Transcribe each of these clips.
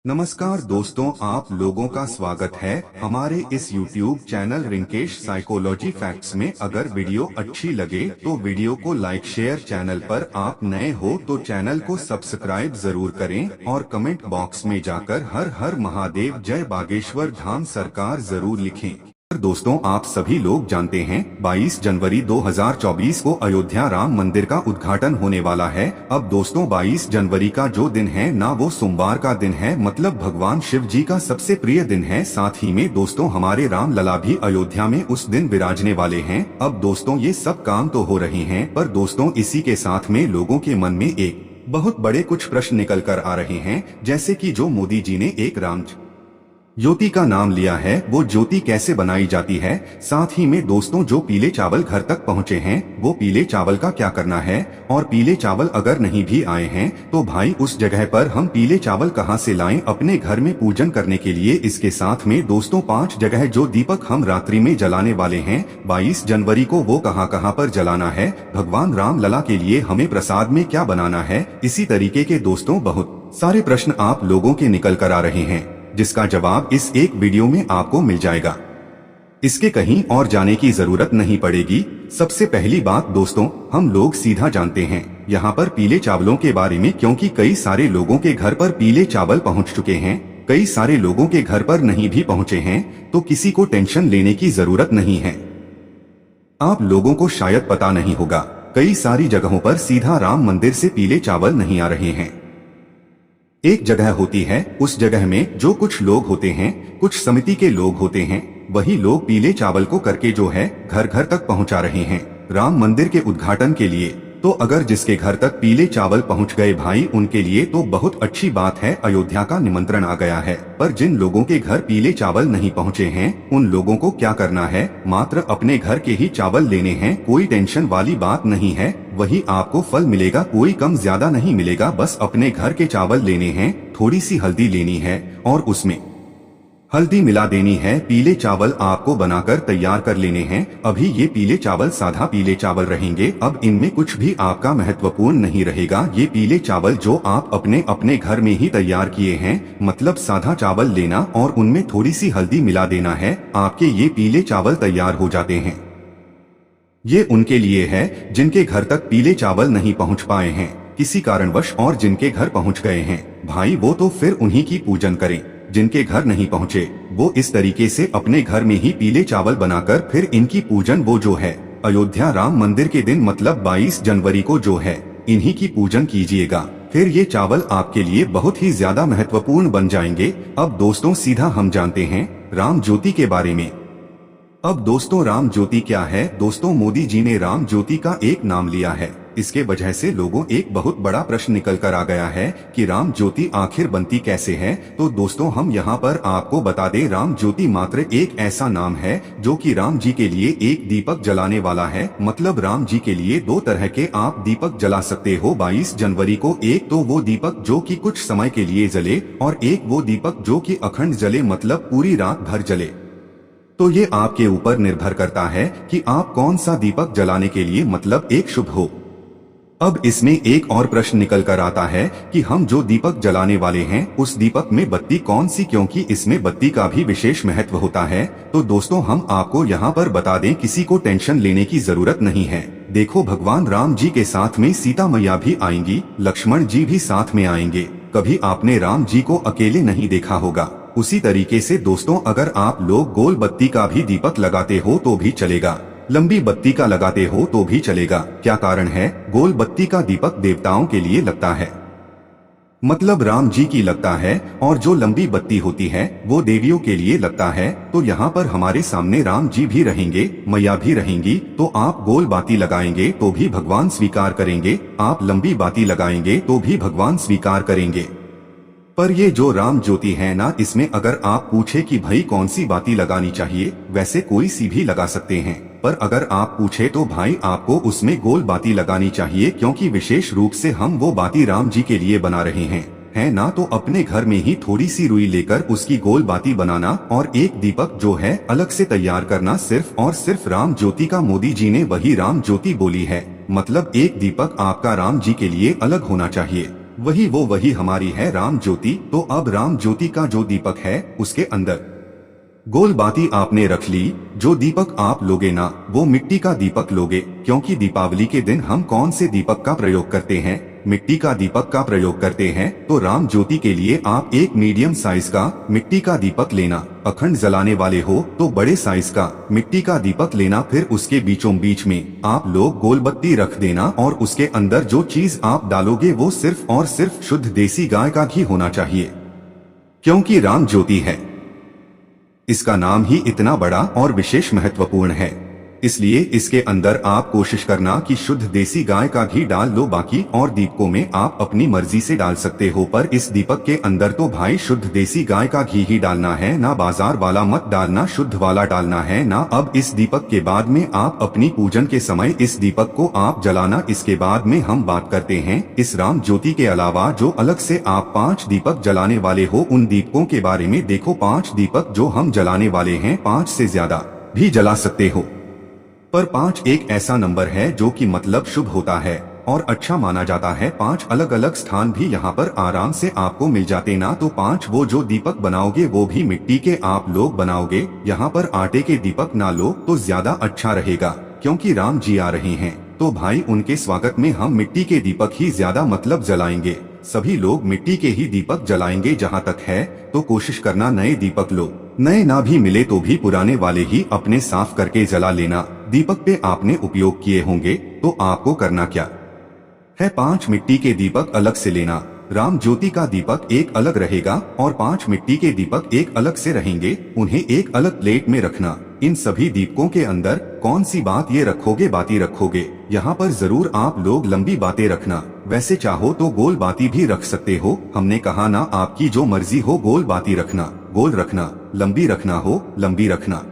नमस्कार दोस्तों, आप लोगों का स्वागत है हमारे इस YouTube channel Rinkesh psychology facts में। अगर वीडियो अच्छी लगे तो वीडियो को लाइक शेयर, चैनल पर आप नए हो तो चैनल को सब्सक्राइब जरूर करें और कमेंट बॉक्स में जाकर हर हर महादेव जय बागेश्वर धाम सरकार जरूर लिखें। दोस्तों, आप सभी लोग जानते हैं 22 जनवरी 2024 को अयोध्या राम मंदिर का उद्घाटन होने वाला है। अब दोस्तों, 22 जनवरी का जो दिन है ना, वो सोमवार का दिन है, मतलब भगवान शिव जी का सबसे प्रिय दिन है। साथ ही में दोस्तों, हमारे राम लला भी अयोध्या में उस दिन विराजने वाले हैं। अब दोस्तों, ये सब काम तो हो रहे हैं, पर दोस्तों इसी के साथ में लोगों के मन में एक बहुत बड़े कुछ प्रश्न निकल कर आ रहे हैं, जैसे कि जो मोदी जी ने एक राम ज्योति का नाम लिया है, वो ज्योति कैसे बनाई जाती है। साथ ही में दोस्तों, जो पीले चावल घर तक पहुंचे हैं, वो पीले चावल का क्या करना है, और पीले चावल अगर नहीं भी आए हैं तो भाई उस जगह पर हम पीले चावल कहां से लाएं अपने घर में पूजन करने के लिए। इसके साथ में दोस्तों, 5 जगह जो दीपक हम रात्रि में जलाने वाले हैं 22 जनवरी को, वो कहां कहां पर जलाना है, भगवान राम लला के लिए हमें प्रसाद में क्या बनाना है। इसी तरीके के दोस्तों बहुत सारे प्रश्न आप लोगों के निकल कर आ रहे हैं, जिसका जवाब इस एक वीडियो में आपको मिल जाएगा। इसके कहीं और जाने की जरूरत नहीं पड़ेगी। सबसे पहली बात दोस्तों, हम लोग सीधा जानते हैं यहाँ पर पीले चावलों के बारे में, क्योंकि कई सारे लोगों के घर पर पीले चावल पहुँच चुके हैं, कई सारे लोगों के घर पर नहीं भी पहुँचे हैं, तो किसी को टेंशन लेने की जरूरत नहीं है। आप लोगों को शायद पता नहीं होगा, कई सारी जगहों पर सीधा राम मंदिर से पीले चावल नहीं आ रहे हैं। एक जगह होती है, उस जगह में जो कुछ लोग होते हैं, कुछ समिति के लोग होते हैं, वही लोग पीले चावल को करके जो है घर घर तक पहुंचा रहे हैं राम मंदिर के उद्घाटन के लिए। तो अगर जिसके घर तक पीले चावल पहुंच गए भाई, उनके लिए तो बहुत अच्छी बात है, अयोध्या का निमंत्रण आ गया है। पर जिन लोगों के घर पीले चावल नहीं पहुंचे हैं, उन लोगों को क्या करना है, मात्र अपने घर के ही चावल लेने हैं, कोई टेंशन वाली बात नहीं है। वही आपको फल मिलेगा, कोई कम ज्यादा नहीं मिलेगा, बस अपने घर के चावल लेने हैं, थोड़ी सी हल्दी लेनी है और उसमें हल्दी मिला देनी है। पीले चावल आपको बनाकर तैयार कर लेने हैं। अभी ये पीले चावल साधा पीले चावल रहेंगे, अब इनमें कुछ भी आपका महत्वपूर्ण नहीं रहेगा। ये पीले चावल जो आप अपने अपने घर में ही तैयार किए हैं, मतलब साधा चावल लेना और उनमें थोड़ी सी हल्दी मिला देना है, आपके ये पीले चावल तैयार हो जाते हैं। ये उनके लिए है जिनके घर तक पीले चावल नहीं पहुंच पाए हैं किसी कारणवश, और जिनके घर पहुंच गए हैं भाई, वो तो फिर उन्हीं की पूजन करें। जिनके घर नहीं पहुंचे, वो इस तरीके से अपने घर में ही पीले चावल बनाकर फिर इनकी पूजन वो जो है अयोध्या राम मंदिर के दिन, मतलब 22 जनवरी को जो है इन्हीं की पूजन कीजिएगा। फिर ये चावल आपके लिए बहुत ही ज्यादा महत्वपूर्ण बन जाएंगे। अब दोस्तों, सीधा हम जानते हैं राम ज्योति के बारे में। अब दोस्तों, राम ज्योति क्या है। दोस्तों, मोदी जी ने राम ज्योति का एक नाम लिया है, इसके वजह से लोगों एक बहुत बड़ा प्रश्न निकल कर आ गया है कि राम ज्योति आखिर बनती कैसे है। तो दोस्तों, हम यहाँ पर आपको बता दें, राम ज्योति मात्र एक ऐसा नाम है जो कि राम जी के लिए एक दीपक जलाने वाला है। मतलब राम जी के लिए 2 तरह के आप दीपक जला सकते हो 22 जनवरी को। एक तो वो दीपक जो कि कुछ समय के लिए जले, और एक वो दीपक जो कि अखंड जले, मतलब पूरी रात भर जले। तो ये आपके ऊपर निर्भर करता है कि आप कौन सा दीपक जलाने के लिए मतलब एक शुभ हो। अब इसमें एक और प्रश्न निकल कर आता है कि हम जो दीपक जलाने वाले हैं, उस दीपक में बत्ती कौन सी, क्योंकि इसमें बत्ती का भी विशेष महत्व होता है। तो दोस्तों, हम आपको यहाँ पर बता दें, किसी को टेंशन लेने की जरूरत नहीं है। देखो, भगवान राम जी के साथ में सीता मैया भी आएंगी, लक्ष्मण जी भी साथ में आएंगे। कभी आपने राम जी को अकेले नहीं देखा होगा। उसी तरीके से दोस्तों, अगर आप लोग गोल बत्ती का भी दीपक लगाते हो तो भी चलेगा, लंबी बत्ती का लगाते हो तो भी चलेगा। क्या कारण है, गोल बत्ती का दीपक देवताओं के लिए लगता है, मतलब राम जी की लगता है, और जो लंबी बत्ती होती है वो देवियों के लिए लगता है। तो यहाँ पर हमारे सामने राम जी भी रहेंगे, मैया भी रहेंगी। तो आप गोल बाती लगाएंगे तो भी भगवान स्वीकार करेंगे, आप लंबी बाती लगाएंगे तो भी भगवान स्वीकार करेंगे। पर ये जो राम ज्योति है ना, इसमें अगर आप पूछे कि भाई कौन सी बाती लगानी चाहिए, वैसे कोई सी भी लगा सकते हैं, पर अगर आप पूछे तो भाई आपको उसमें गोल बाती लगानी चाहिए, क्योंकि विशेष रूप से हम वो बाती राम जी के लिए बना रहे हैं, है ना। तो अपने घर में ही थोड़ी सी रुई लेकर उसकी गोल बाती बनाना और एक दीपक जो है अलग से तैयार करना, सिर्फ और सिर्फ राम ज्योति का मोदी जी ने वही राम ज्योति बोली है, मतलब एक दीपक आपका राम जी के लिए अलग होना चाहिए। वही हमारी है राम ज्योति। तो अब राम ज्योति का जो दीपक है उसके अंदर गोल बाती आपने रख ली। जो दीपक आप लोगे ना वो मिट्टी का दीपक लोगे, क्योंकि दीपावली के दिन हम कौन से दीपक का प्रयोग करते हैं? मिट्टी का दीपक का प्रयोग करते हैं। तो राम ज्योति के लिए आप एक मीडियम साइज का मिट्टी का दीपक लेना। अखंड जलाने वाले हो तो बड़े साइज का मिट्टी का दीपक लेना। फिर उसके बीचों बीच में आप लोग गोल बत्ती रख देना और उसके अंदर जो चीज आप डालोगे वो सिर्फ और सिर्फ शुद्ध देसी गाय का घी होना चाहिए, क्योंकि राम ज्योति है। इसका नाम ही इतना बड़ा और विशेष महत्वपूर्ण है, इसलिए इसके अंदर आप कोशिश करना कि शुद्ध देसी गाय का घी डाल लो। बाकी और दीपकों में आप अपनी मर्जी से डाल सकते हो, पर इस दीपक के अंदर तो भाई शुद्ध देसी गाय का घी ही डालना है, ना बाजार वाला मत डालना, शुद्ध वाला डालना है ना। अब इस दीपक के बाद में आप अपनी पूजन के समय इस दीपक को आप जलाना। इसके बाद में हम बात करते हैं इस राम ज्योति के अलावा जो अलग से आप 5 दीपक जलाने वाले हो उन दीपकों के बारे में। देखो 5 दीपक जो हम जलाने वाले हैं 5 से ज्यादा भी जला सकते हो, पर 5 एक ऐसा नंबर है जो कि मतलब शुभ होता है और अच्छा माना जाता है। 5 अलग अलग स्थान भी यहाँ पर आराम से आपको मिल जाते ना। तो 5 वो जो दीपक बनाओगे वो भी मिट्टी के आप लोग बनाओगे। यहाँ पर आटे के दीपक ना लो तो ज्यादा अच्छा रहेगा, क्योंकि राम जी आ रहे हैं तो भाई उनके स्वागत में हम मिट्टी के दीपक ही ज्यादा मतलब जलाएंगे। सभी लोग मिट्टी के ही दीपक जलाएंगे। जहाँ तक है तो कोशिश करना नए दीपक लो, नए ना भी मिले तो भी पुराने वाले ही अपने साफ करके जला लेना। दीपक पे आपने उपयोग किए होंगे तो आपको करना क्या है, 5 मिट्टी के दीपक अलग से लेना। राम ज्योति का दीपक एक अलग रहेगा और 5 मिट्टी के दीपक एक अलग से रहेंगे। उन्हें एक अलग प्लेट में रखना। इन सभी दीपकों के अंदर कौन सी बात ये रखोगे? बाती रखोगे। यहाँ पर जरूर आप लोग लंबी बातें रखना, वैसे चाहो तो गोल बाती भी रख सकते हो। हमने कहा ना आपकी जो मर्जी हो गोल बाती रखना, गोल रखना, लंबी रखना हो लंबी रखना,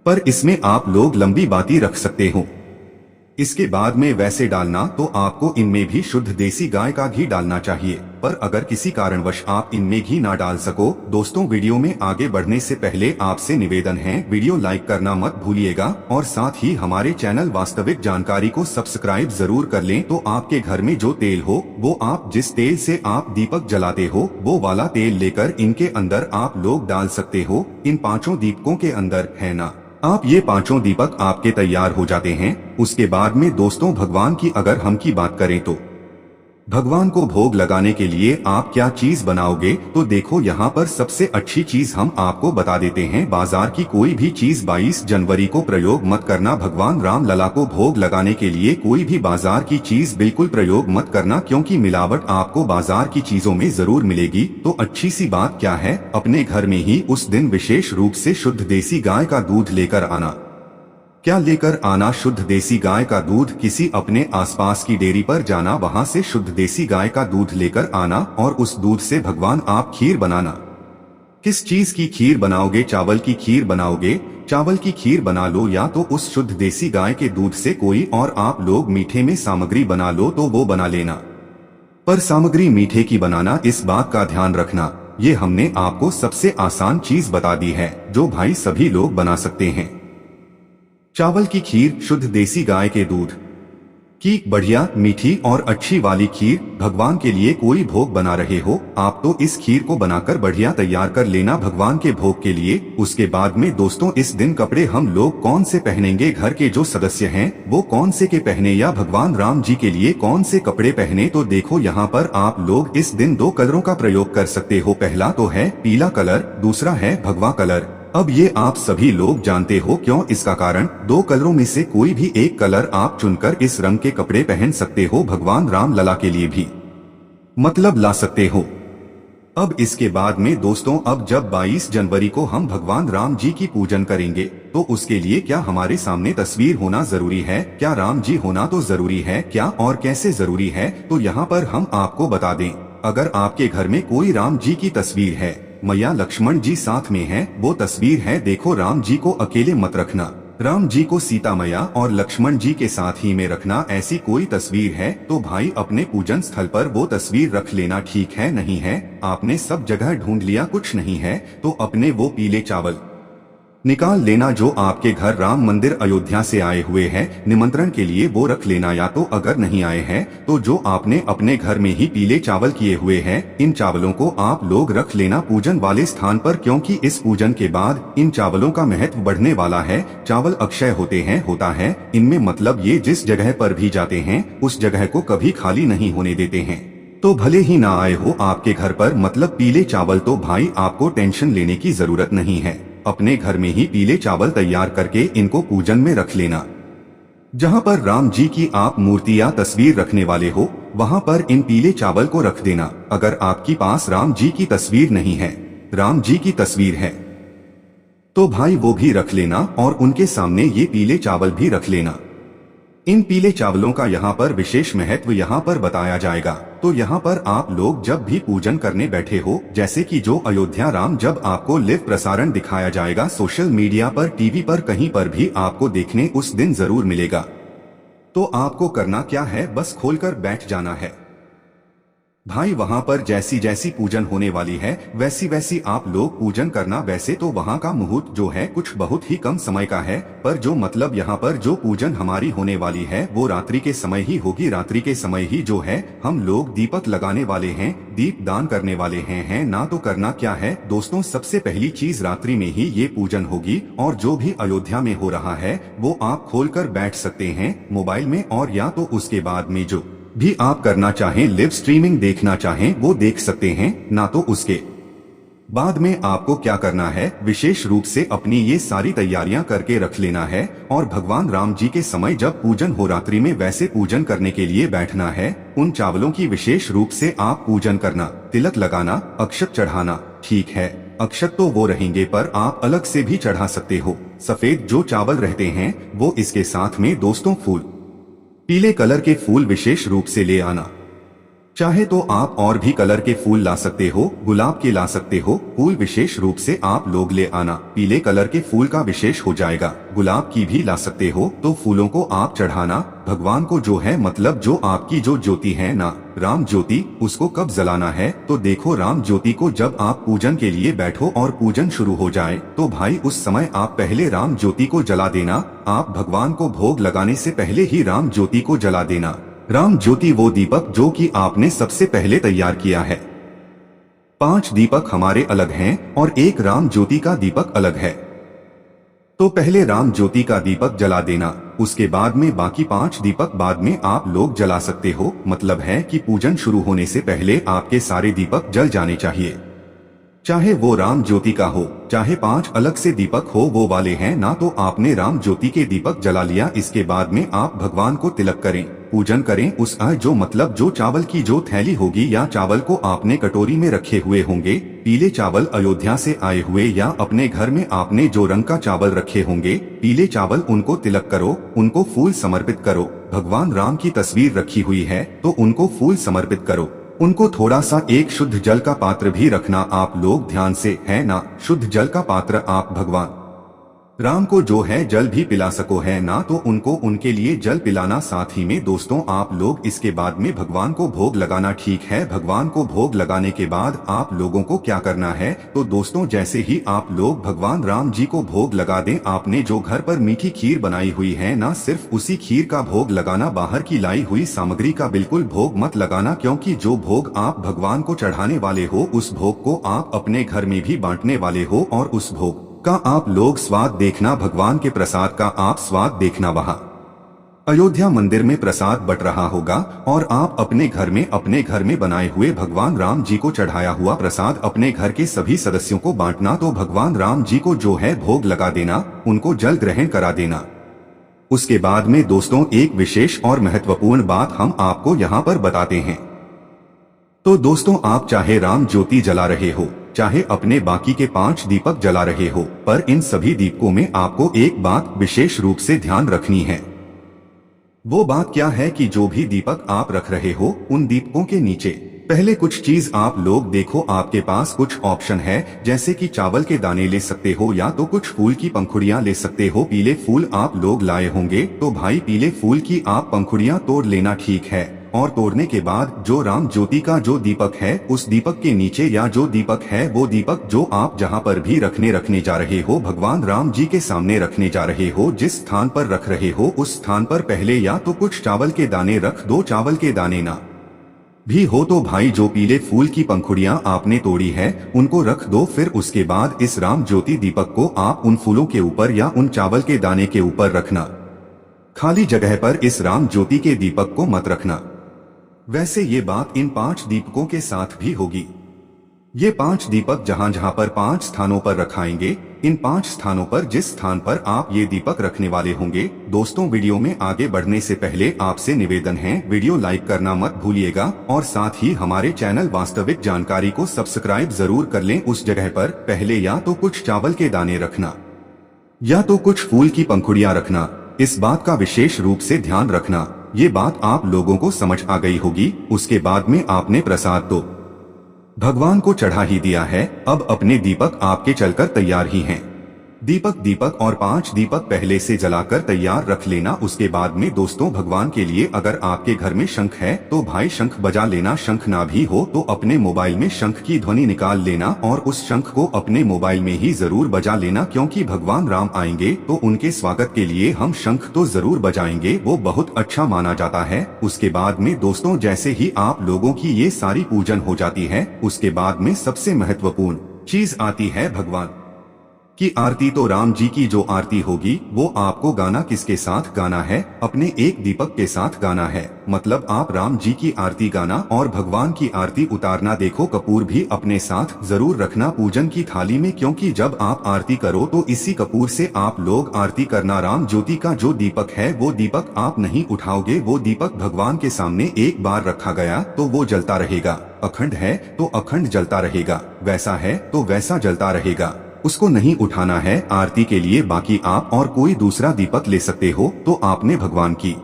पर इसमें आप लोग लंबी बाती रख सकते हो। इसके बाद में वैसे डालना तो आपको इनमें भी शुद्ध देसी गाय का घी डालना चाहिए, पर अगर किसी कारणवश आप इनमें घी ना डाल सको, दोस्तों वीडियो में आगे बढ़ने से पहले आपसे निवेदन है वीडियो लाइक करना मत भूलिएगा और साथ ही हमारे चैनल वास्तविक जानकारी को सब्सक्राइब जरूर कर लें। तो आपके घर में जो तेल हो वो आप जिस तेल से आप दीपक जलाते हो वो वाला तेल लेकर इनके अंदर आप लोग डाल सकते हो। इन 5 दीपकों के अंदर है ना आप ये 5 दीपक आपके तैयार हो जाते हैं। उसके बाद में दोस्तों भगवान की अगर हम की बात करें तो भगवान को भोग लगाने के लिए आप क्या चीज बनाओगे? तो देखो यहाँ पर सबसे अच्छी चीज हम आपको बता देते हैं। बाजार की कोई भी चीज 22 जनवरी को प्रयोग मत करना। भगवान राम लला को भोग लगाने के लिए कोई भी बाजार की चीज बिल्कुल प्रयोग मत करना, क्योंकि मिलावट आपको बाजार की चीजों में जरूर मिलेगी। तो अच्छी सी बात क्या है, अपने घर में ही उस दिन विशेष रूप से शुद्ध देसी गाय का दूध लेकर आना। क्या लेकर आना? शुद्ध देसी गाय का दूध। किसी अपने आसपास की डेयरी पर जाना, वहां से शुद्ध देसी गाय का दूध लेकर आना और उस दूध से भगवान आप खीर बनाना। किस चीज की खीर बनाओगे? चावल की खीर बनाओगे? चावल की खीर बना लो, या तो उस शुद्ध देसी गाय के दूध से कोई और आप लोग मीठे में सामग्री बना लो तो वो बना लेना, पर सामग्री मीठे की बनाना। इस बात का ध्यान रखना, ये हमने आपको सबसे आसान चीज बता दी है जो भाई सभी लोग बना सकते हैं। चावल की खीर शुद्ध देसी गाय के दूध की बढ़िया मीठी और अच्छी वाली खीर। भगवान के लिए कोई भोग बना रहे हो आप तो इस खीर को बनाकर बढ़िया तैयार कर लेना भगवान के भोग के लिए। उसके बाद में दोस्तों इस दिन कपड़े हम लोग कौन से पहनेंगे? घर के जो सदस्य हैं वो कौन से के पहने, या भगवान राम जी के लिए कौन से कपड़े पहने? तो देखो यहाँ पर आप लोग इस दिन 2 कलरों का प्रयोग कर सकते हो। पहला तो है पीला कलर, दूसरा है भगवा कलर। अब ये आप सभी लोग जानते हो क्यों? इसका कारण 2 कलरों में से कोई भी एक कलर आप चुनकर इस रंग के कपड़े पहन सकते हो। भगवान राम लला के लिए भी मतलब ला सकते हो। अब इसके बाद में दोस्तों अब जब 22 जनवरी को हम भगवान राम जी की पूजन करेंगे तो उसके लिए क्या हमारे सामने तस्वीर होना जरूरी है? क्या राम जी होना तो जरूरी है क्या? और कैसे जरूरी है? तो यहाँ पर हम आपको बता दें, अगर आपके घर में कोई राम जी की तस्वीर है, मैया लक्ष्मण जी साथ में हैं, वो तस्वीर है। देखो राम जी को अकेले मत रखना, राम जी को सीता मैया और लक्ष्मण जी के साथ ही में रखना। ऐसी कोई तस्वीर है तो भाई अपने पूजन स्थल पर वो तस्वीर रख लेना, ठीक है? नहीं है आपने सब जगह ढूंढ लिया कुछ नहीं है तो अपने वो पीले चावल निकाल लेना। जो आपके घर राम मंदिर अयोध्या से आए हुए हैं निमंत्रण के लिए वो रख लेना, या तो अगर नहीं आए हैं तो जो आपने अपने घर में ही पीले चावल किए हुए हैं इन चावलों को आप लोग रख लेना पूजन वाले स्थान पर, क्योंकि इस पूजन के बाद इन चावलों का महत्व बढ़ने वाला है। चावल अक्षय होता है इनमें, मतलब ये जिस जगह पर भी जाते हैं उस जगह को कभी खाली नहीं होने देते हैं। तो भले ही ना आए हो आपके घर पर मतलब पीले चावल, तो भाई आपको टेंशन लेने की जरूरत नहीं है। अपने घर में ही पीले चावल तैयार करके इनको पूजन में रख लेना। जहां पर राम जी की आप मूर्ति या तस्वीर रखने वाले हो वहां पर इन पीले चावल को रख देना। अगर आपके पास राम जी की तस्वीर नहीं है, राम जी की तस्वीर है, तो भाई वो भी रख लेना और उनके सामने ये पीले चावल भी रख लेना। इन पीले चावलों का यहाँ पर विशेष महत्व यहाँ पर बताया जाएगा। तो यहाँ पर आप लोग जब भी पूजन करने बैठे हो, जैसे कि जो अयोध्या राम जब आपको लिव प्रसारण दिखाया जाएगा सोशल मीडिया पर, टीवी पर, कहीं पर भी आपको देखने उस दिन जरूर मिलेगा। तो आपको करना क्या है, बस खोलकर बैठ जाना है भाई। वहां पर जैसी जैसी पूजन होने वाली है वैसी वैसी आप लोग पूजन करना। वैसे तो वहां का मुहूर्त जो है कुछ बहुत ही कम समय का है, पर जो मतलब यहाँ पर जो पूजन हमारी होने वाली है वो रात्रि के समय ही होगी। रात्रि के समय ही जो है हम लोग दीपक लगाने वाले हैं, दीप दान करने वाले हैं ना। तो करना क्या है दोस्तों, सबसे पहली चीज रात्रि में ही ये पूजन होगी और जो भी अयोध्या में हो रहा है वो आप खोलकर बैठ सकते हैं मोबाइल में, और या तो उसके बाद में जो भी आप करना चाहें लिव स्ट्रीमिंग देखना चाहें वो देख सकते हैं, ना तो उसके बाद में आपको क्या करना है विशेष रूप से अपनी ये सारी तैयारियां करके रख लेना है। और भगवान राम जी के समय जब पूजन हो रात्रि में वैसे पूजन करने के लिए बैठना है। उन चावलों की विशेष रूप से आप पूजन करना, तिलक लगाना, अक्षत चढ़ाना। ठीक है, अक्षत तो वो रहेंगे पर आप अलग से भी चढ़ा सकते हो। सफेद जो चावल रहते हैं वो, इसके साथ में दोस्तों फूल, पीले कलर के फूल विशेष रूप से ले आना। चाहे तो आप और भी कलर के फूल ला सकते हो, गुलाब के ला सकते हो। फूल विशेष रूप से आप लोग ले आना। पीले कलर के फूल का विशेष हो जाएगा, गुलाब की भी ला सकते हो। तो फूलों को आप चढ़ाना भगवान को, जो है मतलब जो आपकी जो ज्योति है ना, राम ज्योति, उसको कब जलाना है तो देखो राम ज्योति को जब आप पूजन के लिए बैठो और पूजन शुरू हो जाए तो भाई उस समय आप पहले राम ज्योति को जला देना। आप भगवान को भोग लगाने से पहले ही राम ज्योति को जला देना। राम ज्योति वो दीपक जो कि आपने सबसे पहले तैयार किया है। 5 दीपक हमारे अलग हैं और एक राम ज्योति का दीपक अलग है। तो पहले राम ज्योति का दीपक जला देना, उसके बाद में बाकी 5 दीपक बाद में आप लोग जला सकते हो। मतलब है कि पूजन शुरू होने से पहले आपके सारे दीपक जल जाने चाहिए, चाहे वो राम ज्योति का हो, चाहे 5 अलग से दीपक हो वो वाले हैं ना। तो आपने राम ज्योति के दीपक जला लिया, इसके बाद में आप भगवान को तिलक करें, पूजन करें। उस जो मतलब जो चावल की जो थैली होगी या चावल को आपने कटोरी में रखे हुए होंगे, पीले चावल अयोध्या से आए हुए या अपने घर में आपने जो रंग का चावल रखे होंगे पीले चावल, उनको तिलक करो, उनको फूल समर्पित करो। भगवान राम की तस्वीर रखी हुई है तो उनको फूल समर्पित करो। उनको थोड़ा सा एक शुद्ध जल का पात्र भी रखना आप लोग ध्यान से, है ना। शुद्ध जल का पात्र आप भगवान राम को जो है जल भी पिला सको, है ना। तो उनको उनके लिए जल पिलाना। साथ ही में दोस्तों आप लोग इसके बाद में भगवान को भोग लगाना। ठीक है, भगवान को भोग लगाने के बाद आप लोगों को क्या करना है तो दोस्तों जैसे ही आप लोग भगवान राम जी को भोग लगा दें, आपने जो घर पर मीठी खीर बनाई हुई है ना, सिर्फ उसी खीर का भोग लगाना। बाहर की लाई हुई सामग्री का बिल्कुल भोग मत लगाना, क्योंकि जो भोग आप भगवान को चढ़ाने वाले हो उस भोग को आप अपने घर में भी बांटने वाले हो और उस भोग का आप लोग स्वाद देखना, भगवान के प्रसाद का आप स्वाद देखना। वहाँ अयोध्या मंदिर में प्रसाद बट रहा होगा और आप अपने घर में बनाए हुए भगवान राम जी को चढ़ाया हुआ प्रसाद अपने घर के सभी सदस्यों को बांटना। तो भगवान राम जी को जो है भोग लगा देना, उनको जल ग्रहण करा देना। उसके बाद में दोस्तों एक विशेष और महत्वपूर्ण बात हम आपको यहाँ पर बताते हैं। तो दोस्तों आप चाहे राम ज्योति जला रहे हो, चाहे अपने बाकी के 5 दीपक जला रहे हो, पर इन सभी दीपकों में आपको एक बात विशेष रूप से ध्यान रखनी है। वो बात क्या है कि जो भी दीपक आप रख रहे हो उन दीपकों के नीचे पहले कुछ चीज आप लोग देखो। आपके पास कुछ ऑप्शन है, जैसे कि चावल के दाने ले सकते हो या तो कुछ फूल की पंखुड़ियां ले सकते हो। पीले फूल आप लोग लाए होंगे तो भाई पीले फूल की आप पंखुड़ियां तोड़ लेना, ठीक है। और तोड़ने के बाद जो राम ज्योति का जो दीपक है, उस दीपक के नीचे या जो दीपक है वो दीपक जो आप जहाँ पर भी रखने जा रहे हो, भगवान राम जी के सामने रखने जा रहे हो, जिस स्थान पर रख रहे हो उस स्थान पर पहले या तो कुछ चावल के दाने रख दो। चावल के दाने ना भी हो तो भाई जो पीले फूल की पंखुड़ियां आपने तोड़ी है उनको रख दो। फिर उसके बाद इस राम ज्योति दीपक को आप उन फूलों के ऊपर या उन चावल के दाने के ऊपर रखना। खाली जगह पर इस राम ज्योति के दीपक को मत रखना। वैसे ये बात इन 5 दीपकों के साथ भी होगी। ये 5 दीपक जहां जहां पर 5 स्थानों पर रखाएंगे, इन 5 स्थानों पर जिस स्थान पर आप ये दीपक रखने वाले होंगे। दोस्तों, वीडियो में आगे बढ़ने से पहले आपसे निवेदन है, वीडियो लाइक करना मत भूलिएगा और साथ ही हमारे चैनल वास्तविक जानकारी को सब्सक्राइब जरूर कर लें। उस जगह पर पहले या तो कुछ चावल के दाने रखना या तो कुछ फूल की पंखुड़ियां रखना। इस बात का विशेष रूप से ध्यान रखना। ये बात आप लोगों को समझ आ गई होगी। उसके बाद में आपने प्रसाद तो भगवान को चढ़ा ही दिया है। अब अपने दीपक आपके चलकर तैयार ही हैं। दीपक और 5 दीपक पहले से जलाकर तैयार रख लेना। उसके बाद में दोस्तों, भगवान के लिए अगर आपके घर में शंख है तो भाई शंख बजा लेना। शंख ना भी हो तो अपने मोबाइल में शंख की ध्वनि निकाल लेना और उस शंख को अपने मोबाइल में ही जरूर बजा लेना, क्योंकि भगवान राम आएंगे तो उनके स्वागत के लिए हम शंख तो जरूर बजाएंगे, वो बहुत अच्छा माना जाता है। उसके बाद में दोस्तों, जैसे ही आप लोगों की ये सारी पूजन हो जाती है, उसके बाद में सबसे महत्वपूर्ण चीज आती है भगवान की आरती। तो राम जी की जो आरती होगी वो आपको गाना किसके साथ गाना है? अपने एक दीपक के साथ गाना है। मतलब आप राम जी की आरती गाना और भगवान की आरती उतारना। देखो, कपूर भी अपने साथ जरूर रखना पूजन की थाली में, क्योंकि जब आप आरती करो तो इसी कपूर से आप लोग आरती करना। राम ज्योति का जो दीपक है वो दीपक आप नहीं उठाओगे। वो दीपक भगवान के सामने एक बार रखा गया तो वो जलता रहेगा। अखंड है तो अखंड जलता रहेगा, वैसा है तो वैसा जलता रहेगा। उसको नहीं उठाना है आरती के लिए। बाकी आप और कोई दूसरा दीपक ले सकते हो। तो आपने भगवान की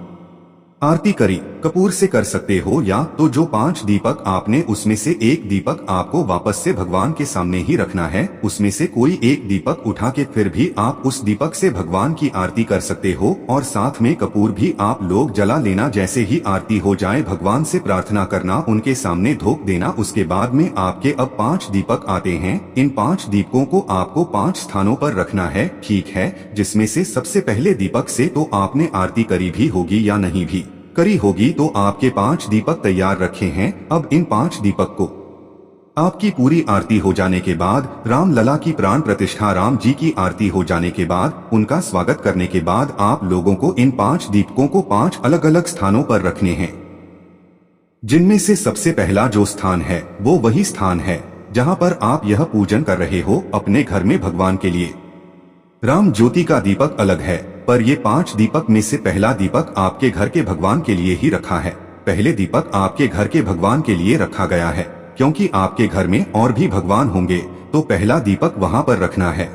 आरती करी, कपूर से कर सकते हो, या तो जो 5 दीपक आपने उसमें से एक दीपक आपको वापस से भगवान के सामने ही रखना है। उसमें से कोई एक दीपक उठा के फिर भी आप उस दीपक से भगवान की आरती कर सकते हो और साथ में कपूर भी आप लोग जला लेना। जैसे ही आरती हो जाए भगवान से प्रार्थना करना, उनके सामने धोख देना। उसके बाद में आपके अब 5 दीपक आते हैं। इन 5 दीपकों को आपको 5 स्थानों पर रखना है, ठीक है। जिसमें से सबसे पहले दीपक से तो आपने आरती करी भी होगी या नहीं भी करी होगी, तो आपके 5 दीपक तैयार रखे हैं। अब इन 5 दीपक को आपकी पूरी आरती हो जाने के बाद, राम लला की प्राण प्रतिष्ठा, राम जी की आरती हो जाने के बाद, उनका स्वागत करने के बाद आप लोगों को इन 5 दीपकों को 5 अलग अलग स्थानों पर रखने हैं। जिनमें से सबसे पहला जो स्थान है वो वही स्थान है जहां पर आप यह पूजन कर रहे हो अपने घर में भगवान के लिए। राम ज्योति का दीपक अलग है, पर ये 5 दीपक में से पहला दीपक आपके घर के भगवान के लिए ही रखा है। पहले दीपक आपके घर के भगवान के लिए रखा गया है, क्योंकि आपके घर में और भी भगवान होंगे तो पहला दीपक वहां पर रखना है।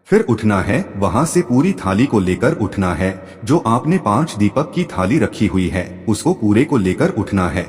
फिर उठना है, वहां से पूरी थाली को लेकर उठना है। जो आपने 5 दीपक की थाली रखी हुई है उसको पूरे को लेकर उठना है।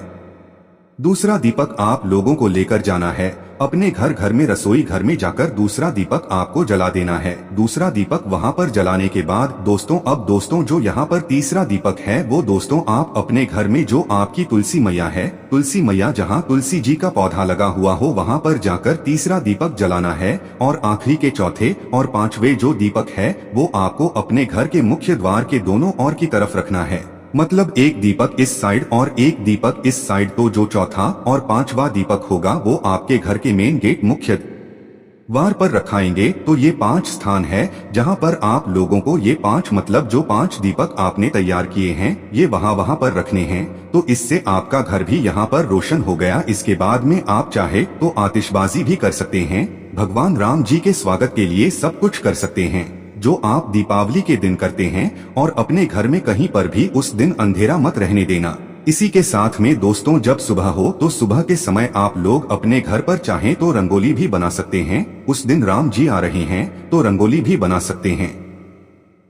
दूसरा दीपक आप लोगों को लेकर जाना है अपने घर में, रसोई घर में जाकर दूसरा दीपक आपको जला देना है। दूसरा दीपक वहां पर जलाने के बाद दोस्तों, अब दोस्तों जो यहाँ पर तीसरा दीपक है वो दोस्तों आप अपने घर में जो आपकी तुलसी मैया है, तुलसी मैया जहाँ तुलसी जी का पौधा लगा हुआ हो वहां पर जाकर तीसरा दीपक जलाना है। और आखिरी के चौथे और 5वें जो दीपक है वो आपको अपने घर के मुख्य द्वार के दोनों ओर की तरफ रखना है। मतलब एक दीपक इस साइड और एक दीपक इस साइड। तो जो चौथा और 5वां दीपक होगा वो आपके घर के मेन गेट मुख्य द्वार पर रखाएंगे। तो ये 5 स्थान है जहां पर आप लोगों को ये 5 मतलब जो 5 दीपक आपने तैयार किए हैं ये वहां पर रखने हैं। तो इससे आपका घर भी यहाँ पर रोशन हो गया। इसके बाद में आप चाहे तो आतिशबाजी भी कर सकते हैं। भगवान राम जी के स्वागत के लिए सब कुछ कर सकते हैं जो आप दीपावली के दिन करते हैं। और अपने घर में कहीं पर भी उस दिन अंधेरा मत रहने देना। इसी के साथ में दोस्तों, जब सुबह हो तो सुबह के समय आप लोग अपने घर पर चाहें तो रंगोली भी बना सकते हैं। उस दिन राम जी आ रहे हैं तो रंगोली भी बना सकते हैं।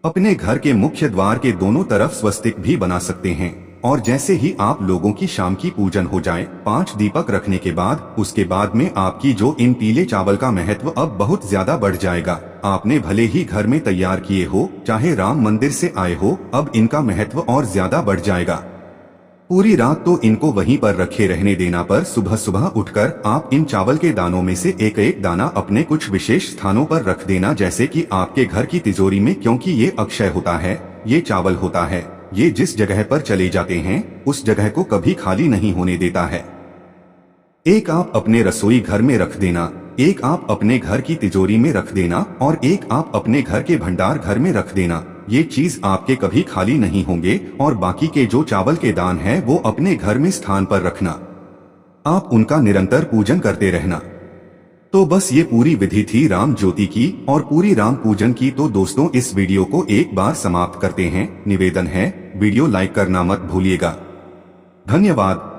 अपने घर के मुख्य द्वार के दोनों तरफ स्वस्तिक भी बना सकते हैं। और जैसे ही आप लोगों की शाम की पूजन हो जाए 5 दीपक रखने के बाद, उसके बाद में आपकी जो इन पीले चावल का महत्व अब बहुत ज्यादा बढ़ जाएगा। आपने भले ही घर में तैयार किए हो, चाहे राम मंदिर से आए हो, अब इनका महत्व और ज्यादा बढ़ जाएगा। पूरी रात तो इनको वहीं पर रखे रहने देना, पर सुबह सुबह उठकर आप इन चावल के दानों में से एक एक दाना अपने कुछ विशेष स्थानों पर रख देना, जैसे कि आपके घर की तिजोरी में, क्योंकि ये अक्षय होता है, ये चावल होता है, ये जिस जगह पर चले जाते हैं उस जगह को कभी खाली नहीं होने देता है। एक आप अपने रसोई घर में रख देना, एक आप अपने घर की तिजोरी में रख देना और एक आप अपने घर के भंडार घर में रख देना। ये चीज आपके कभी खाली नहीं होंगे और बाकी के जो चावल के दान हैं वो अपने घर में स्थान पर रखना। आप उनका निरंतर पूजन करते रहना। तो बस ये पूरी विधि थी राम ज्योति की और पूरी राम पूजन की। तो दोस्तों इस वीडियो को एक बार समाप्त करते हैं। निवेदन है वीडियो लाइक करना मत भूलिएगा। धन्यवाद।